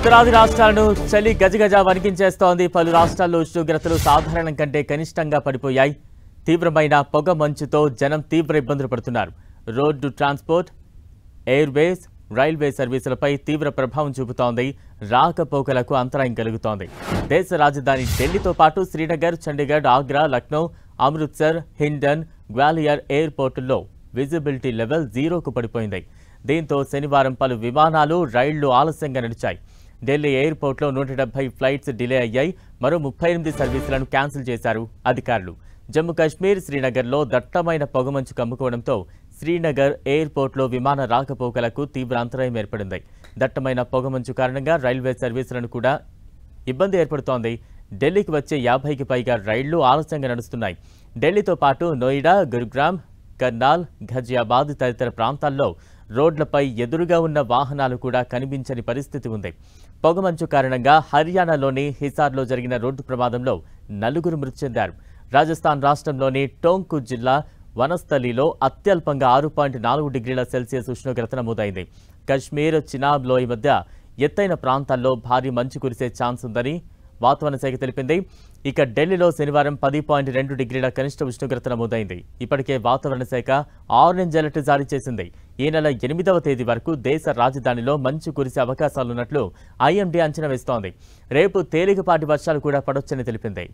ఉత్తరాది రాష్ట్రాలను చలి గజగజ వణికించేస్తోంది. పలు రాష్ట్రాల్లో ఉష్ణోగ్రతలు సాధారణం కంటే కనిష్టంగా పడిపోయాయి. తీవ్రమైన పొగ మంచుతో జనం తీవ్ర ఇబ్బందులు పడుతున్నారు. రోడ్డు ట్రాన్స్పోర్ట్, ఎయిర్వేస్, రైల్వే సర్వీసులపై తీవ్ర ప్రభావం చూపుతోంది. రాకపోకలకు అంతరాయం కలుగుతోంది. దేశ రాజధాని ఢిల్లీతో పాటు శ్రీనగర్, చండీగఢ్, ఆగ్రా, లక్నో, అమృత్సర్, హిండన్, గ్వాలియర్ ఎయిర్పోర్టుల్లో విజిబిలిటీ లెవెల్ 0కు పడిపోయింది. దీంతో శనివారం పలు విమానాలు, రైళ్లు ఆలస్యంగా నడిచాయి. ఢిల్లీ ఎయిర్పోర్ట్లో 170 ఫ్లైట్స్ డిలే అయ్యాయి. మరో 38 సర్వీసులను క్యాన్సిల్ చేశారు అధికారులు. జమ్మూ కాశ్మీర్, శ్రీనగర్లో దట్టమైన పొగమంచు కమ్ముకోవడంతో శ్రీనగర్ ఎయిర్పోర్ట్లో విమాన రాకపోకలకు తీవ్ర అంతరాయం ఏర్పడింది. దట్టమైన పొగమంచు కారణంగా రైల్వే సర్వీసులను కూడా ఇబ్బంది ఏర్పడుతోంది. ఢిల్లీకి వచ్చే 50కి పైగా రైళ్లు ఆలస్యంగా నడుస్తున్నాయి. ఢిల్లీతో పాటు నోయిడా, గురుగ్రామ్, కర్నాల్, ఘజియాబాద్ తదితర ప్రాంతాల్లో రోడ్లపై ఎదురుగా ఉన్న వాహనాలు కూడా కనిపించని పరిస్థితి ఉంది. పొగమంచు కారణంగా హర్యానాలోని హిసార్లో జరిగిన రోడ్డు ప్రమాదంలో 4 మృతి చెందారు. రాజస్థాన్ రాష్ట్రంలోని టోంకు జిల్లా వనస్థలిలో అత్యల్పంగా 6.4 డిగ్రీల సెల్సియస్ ఉష్ణోగ్రత నమోదైంది. కశ్మీర్, చినాబ్ లోయ మధ్య ఎత్తైన ప్రాంతాల్లో భారీ మంచు కురిసే ఛాన్స్ ఉందని వాతావరణ శాఖ తెలిపింది. ఇక ఢిల్లీలో శనివారం 10.2 డిగ్రీల కనిష్ట ఉష్ణోగ్రత నమోదైంది. ఇప్పటికే వాతావరణ శాఖ ఆరెంజ్ అలర్ట్ జారీ చేసింది. ఈ నెల 8వ తేదీ వరకు దేశ రాజధానిలో మంచు కురిసే అవకాశాలున్నట్లు ఐఎండీ అంచనా వేస్తోంది. రేపు తేలికపాటి వర్షాలు కూడా పడొచ్చని తెలిపింది.